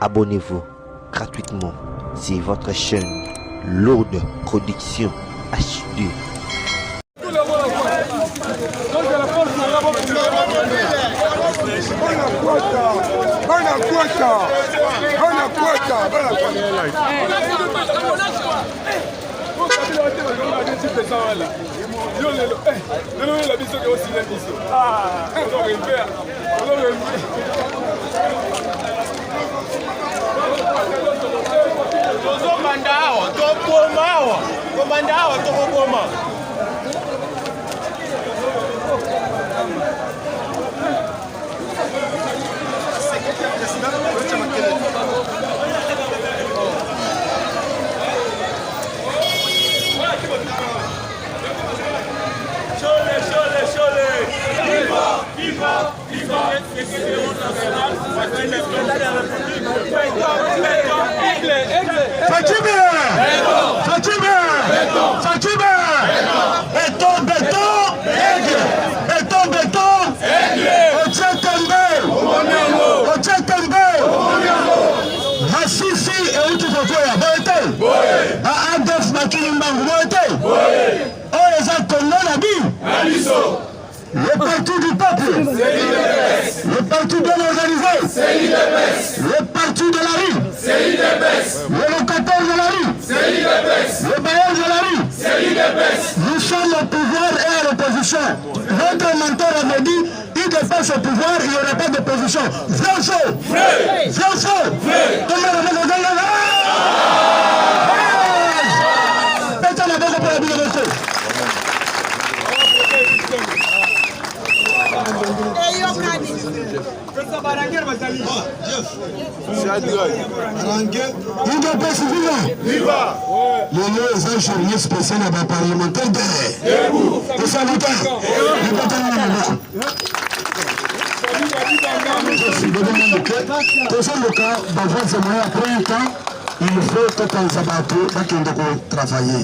abonnez-vous gratuitement sur votre chaîne Lourde Production HD. Le parti du peuple, le parti bien organisé, le parti de la rue, le locataire de la rue, le bailleur de la rue. Nous sommes au pouvoir et à l'opposition. Votre mentor avait dit, il dépasse au pouvoir, il n'y aura pas d'opposition. Vrai ou faux? Vrai ou faux? Le nom est un journée spécial à la parlementaire de il faut que les abattus travailler.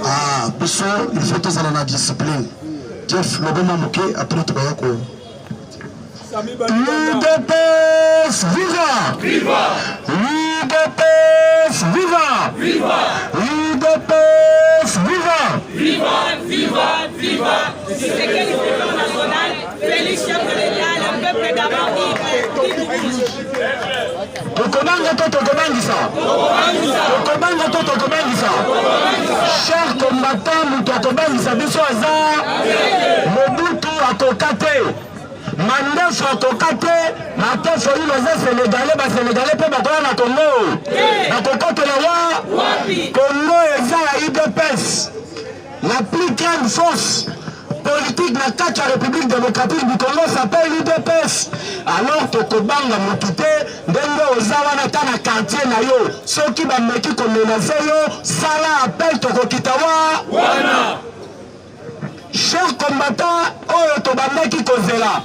Ah, il faut que ça ait la discipline. Jeff, le bon manqué, après tu vas quoi? UDPS, viva! Viva! UDPS, viva! Viva! UDPS, viva! Viva! Viva! Viva! C'est quel président national, Félix Chapelérial, un peuple d'abord chers combattants, Mobutu akokate Mandef akokate Matef oyo les Sénégalais pe bakola na Congo bakokote la Congo eza ya UDPS la plus grande force politique na kati ya République démocratique du Congo s'appelle UDPS. Alors tokobanga mokite ndenge oza wana ta na quartier na yo soki bameki komenace yo sala appel tokokita wana. Chers combattants, oyo tobandaki kozela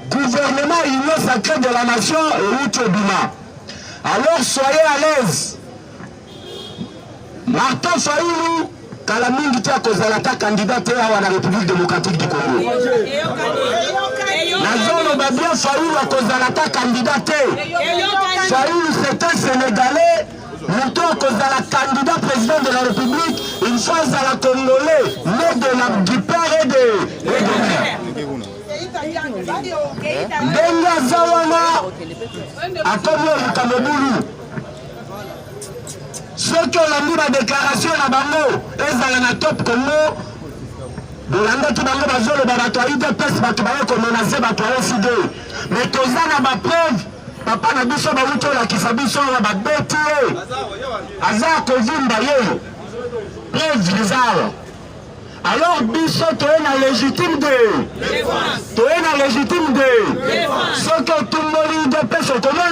gouvernement union sacrée de la nation et Utobima. Alors soyez à l'aise. Martin Fayoulou kala mingi tia kozala ta candidat à la République démocratique du Congo. La zone Babia Fayoulou a kozala ta candidat. Fayoulou c'est un Sénégalais. Nous sommes la candidat président de la République, une fois à la Congolais, né du père et de mère. Benga Zawana a commis le Kameboulou. Ceux qui ont mis la déclaration à Bango, ils ont la top Congo. Bolanda tout bango bazolo babato UDPS bato baye ko menacer bato OCD. Mais tozana ba preuve. Papa na biso ba wuto la kisabiso na ba beti aza ko vimba yo preuve bizarre. Alors biso to na légitime de ce que tout le monde de pèse au commun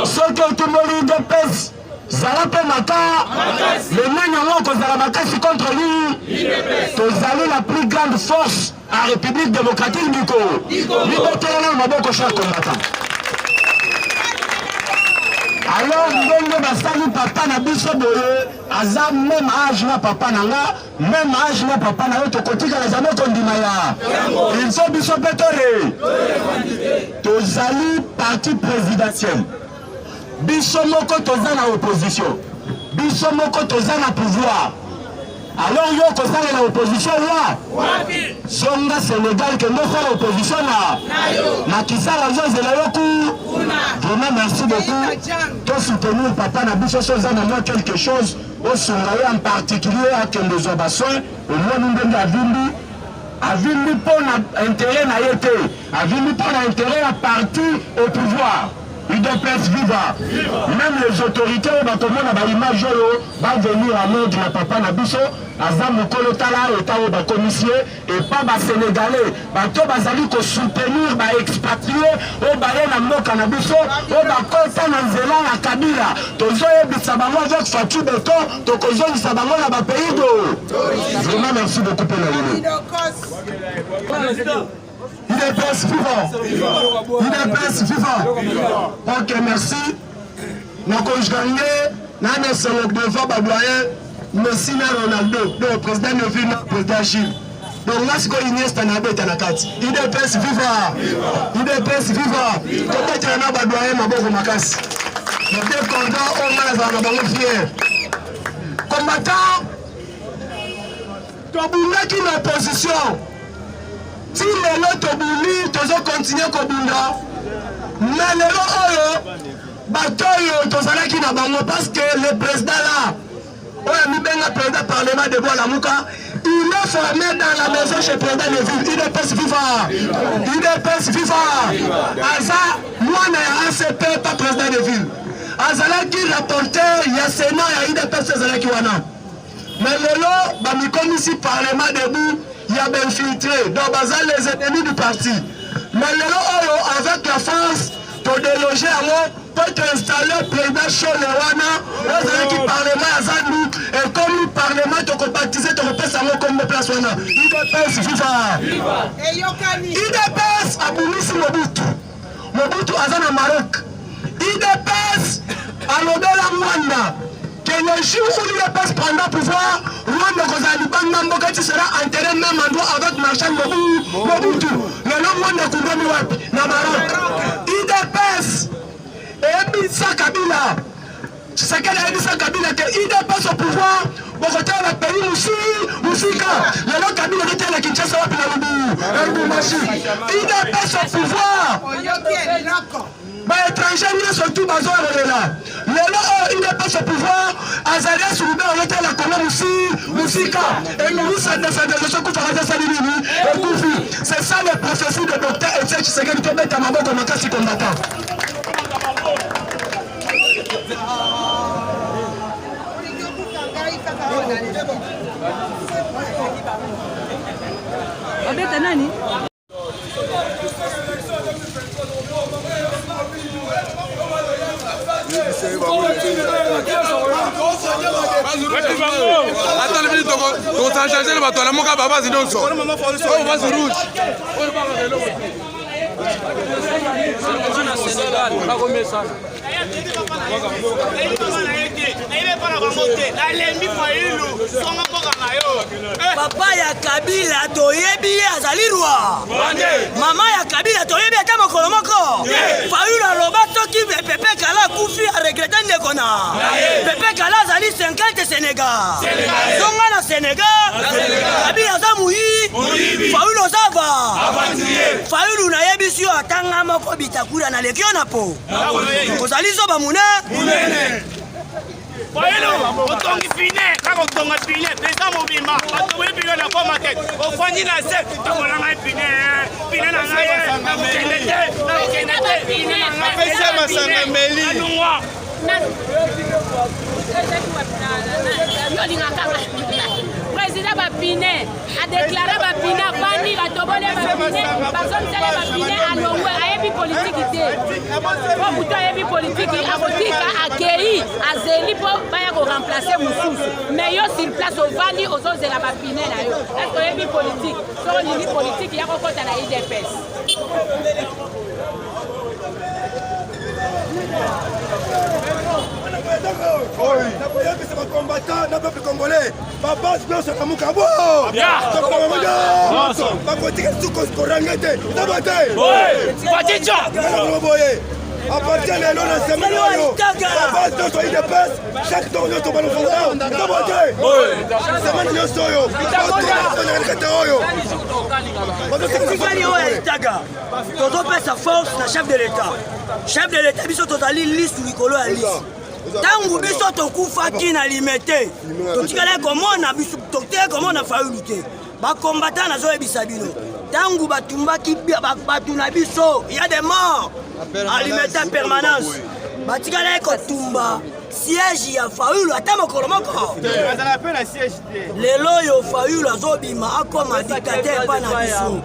ce que tout le monde de pèse Zalape Maka le nanyongo ko Zalamaka contre lui tozali la plus grande force à la République démocratique du Congo. Libété na maboko chers combattants. Alors ndenge basali papa na biso boye aza même âge na papa na nga même âge na papa na yo tokotika na jamais kondima ya il faut biso petore tozali parti présidentiel biso moko toza na opposition biso moko toza na pouvoir. Alors yo kozala na opposition wa songa Sénégal que nous faire opposition na kisala zozela yoku. Vraiment merci beaucoup. Toi soutenir papa na biso soza na moi quelque chose au songaye en particulier à Kendezo Bassoin au moins nous ndenge avindi pour intérêt na yete avindi pour intérêt à parti au pouvoir. UDPS viva. Même les autorités vont l'image va venir à l'aide de papa Nabiso, Azam Kolotala, et va commissaire, et pas les Sénégalais. Bato bazali ko soutenir, ba expatrier, au balai na moka Nabiso, au bakota na nzela na Kabila. Tozo bisabango avec Fatou Beto, tokozo bisabango na ba pays do. Vraiment merci beaucoup pour la UDPS vivant. UDPS vivant. Ok, merci. Nous avons gagné. Nous avons devant Babouayen. Merci à Ronaldo, le président de ville, le président Gilles. Donc là, c'est quoi Iniesta Nabet à la carte. UDPS vivant. UDPS vivant. Peut-être qu'il y a un Babouayen, ma bonne macasse. Les deux cordons, on a fiers. Combattant, Tobunda qui est en opposition. Si les lots tobuli, tous continuer à bunda. Mais les lots, bataille, tous allez qui n'a pas parce que le président là, le président parlement de Bois-la-Mouka, il est formé dans la maison chez le président de ville. Il est pas vivant. Il est pas vivant. Aza, moi, je ne ACP, pas président de ville. Azala qui rapportait, il y a Sénat, il y a IDPS, qui wana. Mais le lot, bah, comme ici, parlement debout, il y a bien infiltré. Donc, bazar les ennemis du parti. Mais le lot, avec la France, pour déloger à moi, pour t'installer président Cholewana, vous avez qui parlement à Zanou, et comme le parlement, tu peux baptiser, tu peux savoir comme le place wana. IDPS, viva! IDPS, Abounisi Mobutu. Mobutu, Azana Maroc. IDPS, à l'Odela Mwanda. Que le jour où l'IDPS prendra pouvoir, Rwanda Kozaliban Mambokati sera enterré même endroit avec Marshal Mobutu. Le nom Rwanda Kundami Wapi, na Maroc. IDPS, Ebisa Kabila. C'est qu'elle a Ebisa Kabila que IDPS au pouvoir, Bokote la pays Moussika. Le nom Kabila était la Kinshasa Wapi na Lubu Machi. IDPS au pouvoir. Les étrangers, surtout Bazo et là. Les lois, il n'est pas ce pouvoir. Azaria Soubé, on était la Congo Moussika. Et nous, ça défendait le secours par la Salini et Koufi. C'est ça le processus de docteur et c'est ce qui te met à ma boîte comme un cas si combattant. Attends le minute, on s'en charge le bateau, la moka baba c'est donc ça. On va sur rouge. Papa ya Kabila toyebi azali roi. Mama ya Kabila toyebi ata mokolo moko. Fayulu aloba soki Pepe Kala kufi a regretter ndekona. Pepe Kala azali 50 Sénégal. Zonga na Sénégal. Kabila za muyi. Fayulu zava. Fayulu na yebi sio atanga moko bitakura na lekio na po. Kozali zoba munene. Fayulu, otongi pine, kako tonga pine, pesa mobima, atowe pine na koma tete, ofanyi na se, tokola ngai pine na ngai, na mukendete, pine na ngai, pesa masanga meli. Alungwa. Président Bapine a déclaré Bapine a banni la tobole Bapine, personne ne sait Bapine a l'oué, a ébi politique. Pour bouton ébi politique, a voté à accueilli, à zéli pour remplacer Moussous. Mais yo sur place au Vani, aux autres de la Bapine là yo. Est-ce que ébi politique, sur l'ébi politique, il y a encore dans la IDPS. combattants d'un peuple congolais. Papa, je pense à Moukabo. À partir de l'eau, la semaine, papa, je suis de passe. Chaque tour, nous sommes à tozopesa force na chef de l'état. Chef de l'état biso tozali lisu likolo ya lisu. Tangu biso tokufaki na limete totikala komona biso tokutela komona Fayulu te bakombata nazoyebisa bino tangu batumbaki batu na biso ya des morts à limete en permanence batikala kotumba siège ya Fayulu ata mokolo moko lelo yo Fayulu azobima akoma dictateur pa na biso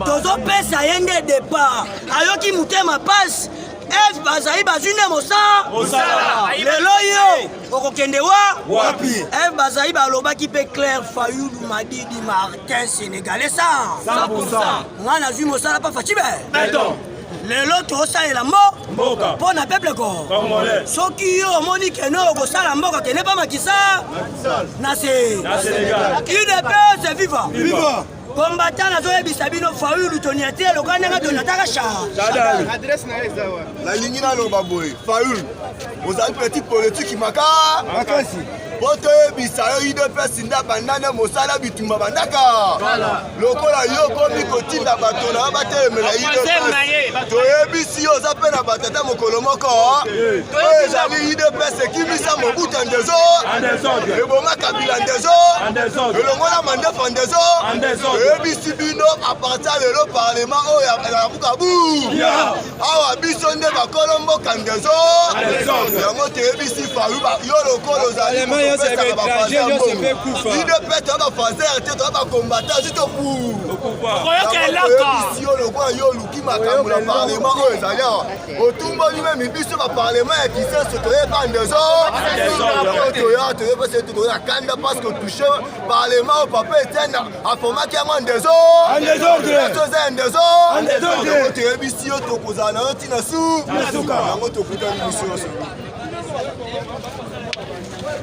tozopesa ye nde départ ayoki mutema passe F bazali bazune mosala lelo yo okokende wapi F bazali balobaki pe Claire Fayulu Madidi Martin Sénégalais 100% nga nazwi mosala pa facibe lelo tosalela mboka mpo na peuple ko soki yo omoni kene okosala mboka kene pa makisa na UDPS viva combattant nazoyebisa bino Fayulu toniate loka ndenge tonataka la ligne naloba boye Fayulu ozali petit politique makasi poto yebisa yo UDPS nda bandana mosala bitumba bandaka lokola yo komi kotinda bato na batelemela UDPS toyebisi yo oza mpe na batata mokolo moko oyo ezali UDPS ekimisa Mobutu ndezo eboma Kabila ndezo elongola Mandefa ndezo toyebisi bino apartir lelo parlement oyo ya Bukavu awa biso nde bakolo mboka ndezo yango toyebisi Fayulu yo lokolo ozali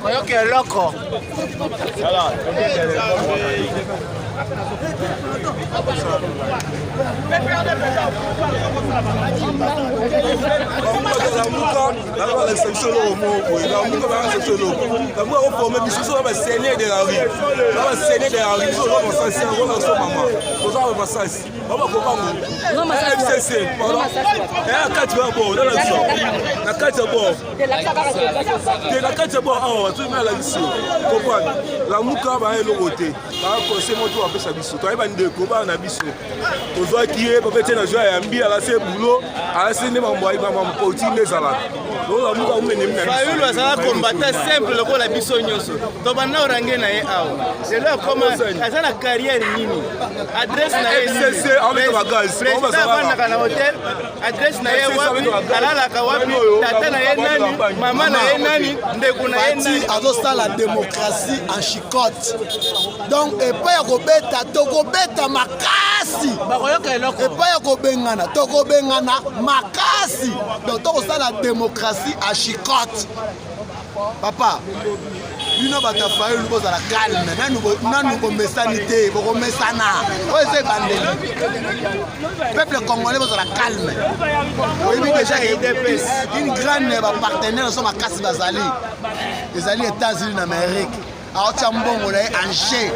Koyoke loko. La muka ba elo côté ba conseil moto apesa biso to ayeba ndeko ba na biso tozwa kié ba pete na joie ya mbi ala se boulot ala se ne mambo ayi mama poti nezala do la muka umene mina Fayulu azala combattant simple lokola biso nyonso to bana orange na ye awo lelo koma azala carrière nini adresse na ye FCC avec la gaz on va savoir na hotel adresse na ye wapi alala ka wapi tata na ye nani mama na ye nani ndeko na ye nani azosala la démocratie en chicote donc epa ya kobeta tokobeta makasi epa ya kobengana tokobengana makasi donc tokosala la démocratie en chicote papa bino bato Fayulu bozala calme nanu bomesani te bokomesana oyo eza ebandeli peuple congolais bozala calme oyebi déjà une grande bapartenaire so makasi bazali ezali États-Unis d'Amérique aotia mbongo na ye Angers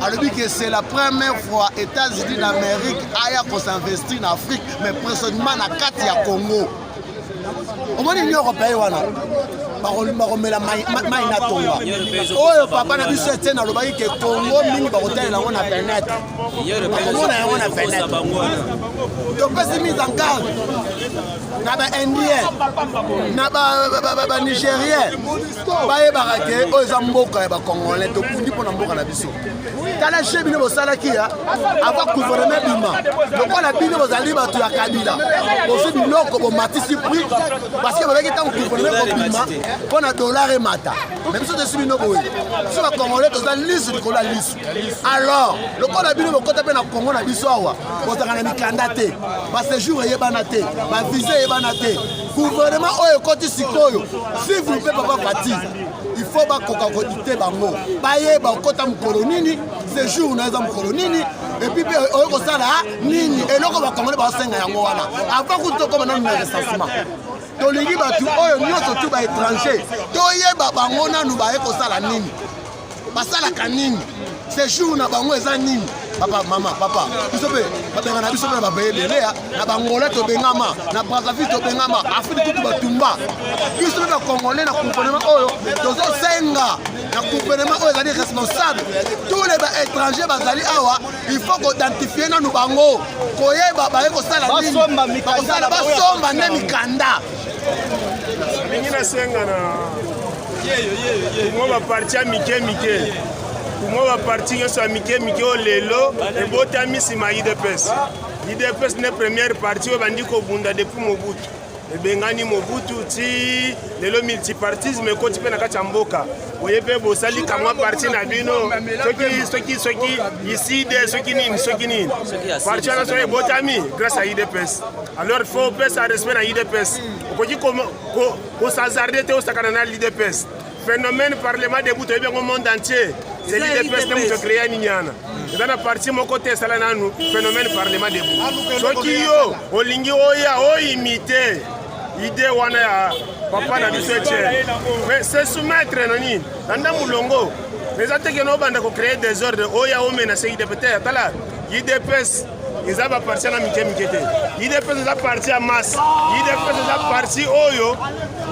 alobi que c'est la première fois États-Unis d'Amérique aya kosinvestir na Afrique mais précisément na kati ya Congo omoni Union européenne wana bakomela mai na tonga oyo papa na biso etienne alobaki ke Congo mingi bakotalela yango na fenêtre bakomona yango na fenêtre topesi mise en garde na baindien na banigérien bayebaka ke oyo eza mboka ya bacongolais tokundi mpo na mboka na biso tala che bino bosalaki ya ava gouvernement bima lokola bino bozali bato ya Kabila bozwi biloko bomatisi prix parce que babeki ntango gouvernement bobima mpo na dollar emata mais biso tosi bino boye biso bacongolais toza lisu likolo ya lisu alors lokola bino bokota mpe na Congo na biso awa bozalaka na mikanda te baséjour eyebana te bavise eyebana koyebana te gouvernement oyo ekoti sikoyo s'il vous plaît papa baptise il faut bakoka kodite bango bayeba okota mokolo nini séjour na eza mokolo nini epuis mpe oyo kosala nini eloko bakongole baosenga yango wana avant kutu tokoma nanu na recensement tolingi bato oyo nyonso tu baétranger toyeba bango nanu baye kosala nini basalaka nini séjour na bango eza nini papa mama papa biso mpe babengana biso mpe na babayebele na bangolais tobengama na brazzaville tobengama afrique tutu batumba biso mpe bakongolais na gouvernement oyo tozosenga na gouvernement oyo ezali responsable tous les baétranger bazali awa il faut koidentifie nanu bango koyeba baye kosala nini basomba nde mikanda mingi nasenga na mo baparti ya mike mo baparti nyonso ya mike oyo lelo ebotami nsima ya idps idps ne première parti oyo bandi kobunda depuis mobutu ebengani mobutu ti lelo multipartisme ekoti mpe na kati ya mboka oye mpe bosali kamwa parti na bino soki iside soki nini parti wana soki ebotami grâce à idps alors il faut opesa respect na idps okoki kosazarde te osakana na l'idps phénomène parlement debout toyebi yango monde entier c'est l'idps nde moto créa nini wana eza na parti moko te esala nanu phénomène parlement debout soki yo olingi oya oimite ide wana ya papa na biso etiere mais se soumettre na nini na nda molongo eza teke na obanda kocréer désordre oya omenase idps te tala idps eza baparti na mike te idps eza parti ya masse idps eza parti oyo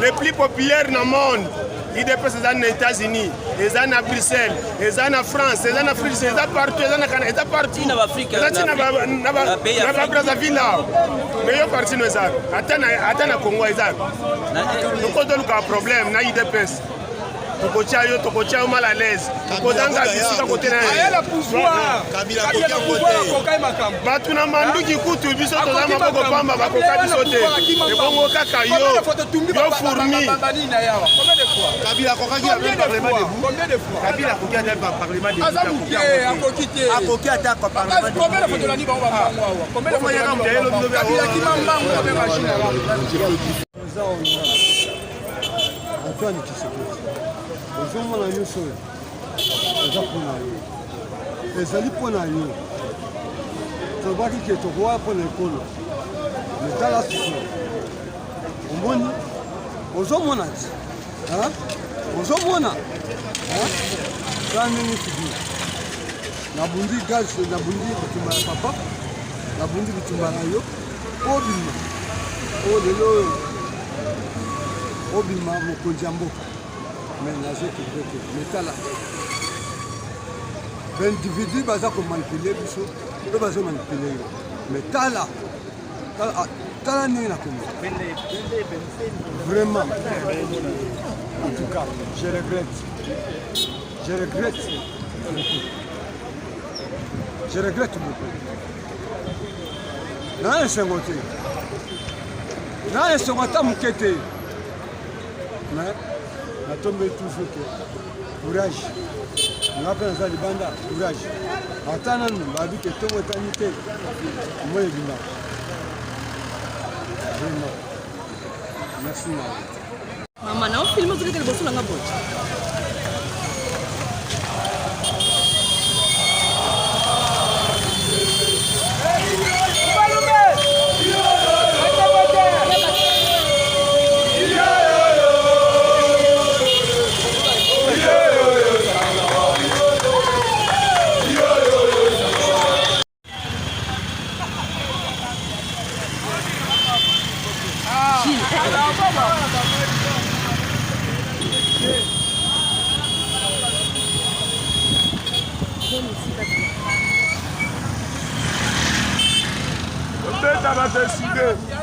le plus populaire na monde idps eza na états-unis eza na bruxelles eza na france eza na afrique eza partout eza na canada eza partout eza ti na babrazzaville awa mais yo parti no ezaka ata na congo ezaka tokotoluka problème na idps tokotia yo mal à l'aise tokozanga bisika kote na bato na manduki kutu biso toza maboko pamba bakoka biso te ebongo kaka yo fourmi Kabila akokaki na parlement debout Kabila akoki ata parlement debout akoki ata parlement debout combien de fois tolandi bango bango combien de fois Kabila kimambango na machine Antoine Tshisekedi ozomona nyonso eza mpona yo ezali mpona yo tolobaki ke tokoya mpona ekolo metala susu omoni ozomona ti ozomona tala ndenge figure nabundi gaz nabundi bitumba ya papa nabundi bitumba na yo obima oyo lelo oyo obima mokonzi ya mboka mais nazokendeke metala baindividu baza komanipule biso mpe bazomanipule yo mais tala ndenge nakomi vraiment en tout cas je regrette beaucoup naa esengo te naa esengo ata moke te mais natombe toujours que courage nga mpe naza libanda courage ata nanu babi ke ntongo etani te mo ebima vraiment merci mama na ofilme ozokete liboso nanga bote Ça va décider.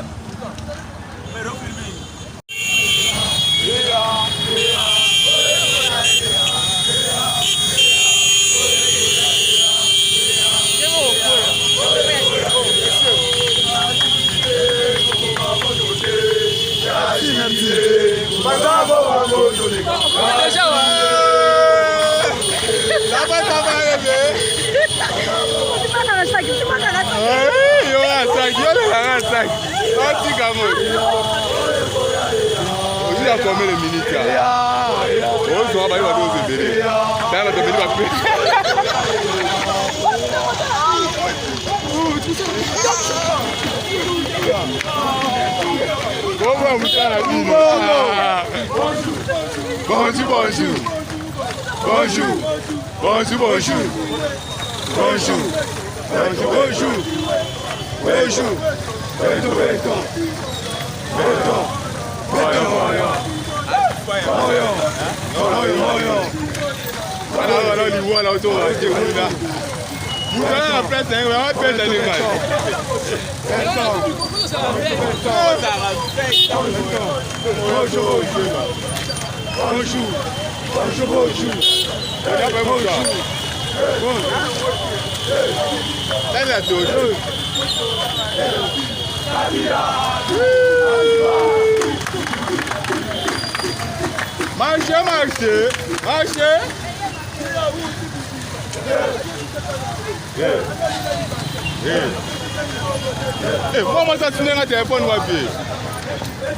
Aujourd'hui, il y a combien de minutes là? On va aller aux Zébérés. Dans la Zébérés, va plus. Bonjour, bonjour. Bonjour. Bonjour, bonjour. Bonjour. Bonjour, bonjour. Bonjour. Béton, béton. Béton. Voyons, voyons. Voyons. Voyons, voyons. Alors, il voit là autour, il est là. Vous allez la place, on va faire des animaux. Bonjour. Bonjour. Bonjour, bonjour. Elle a tout. Marchez, marchez. Marchez. Comment ça se fait un téléphone ma vie?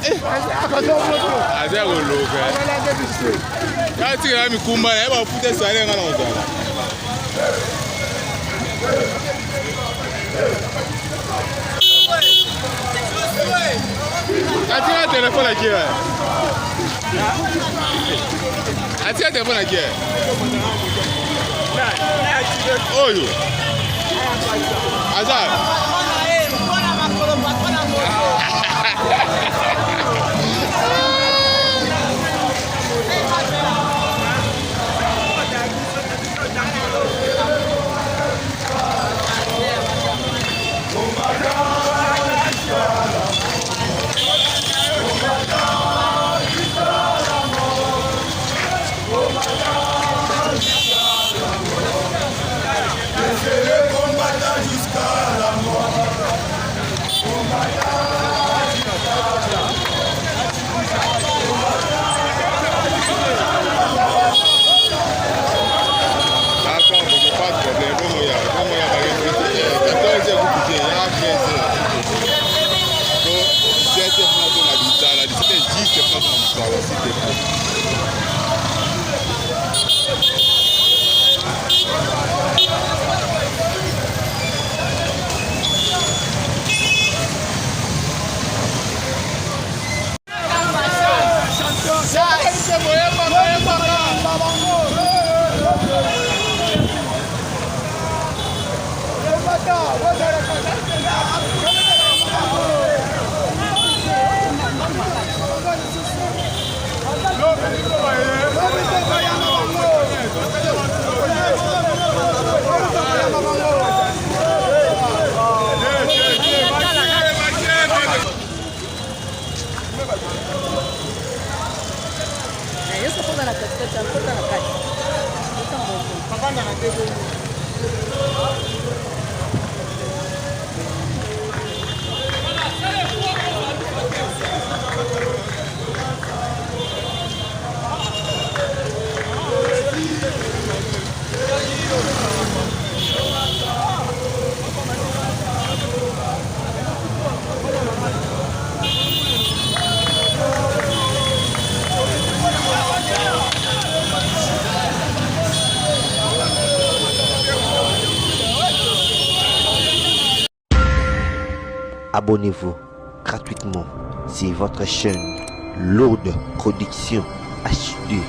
C'est relou. Quand tu as mis Kumba, elle va foutre ça dans la zone. As-tu un téléphone à qui? As-tu un téléphone à qui? Oh yo. Azar. Abonnez-vous gratuitement sur votre chaîne Lourdes Production HD.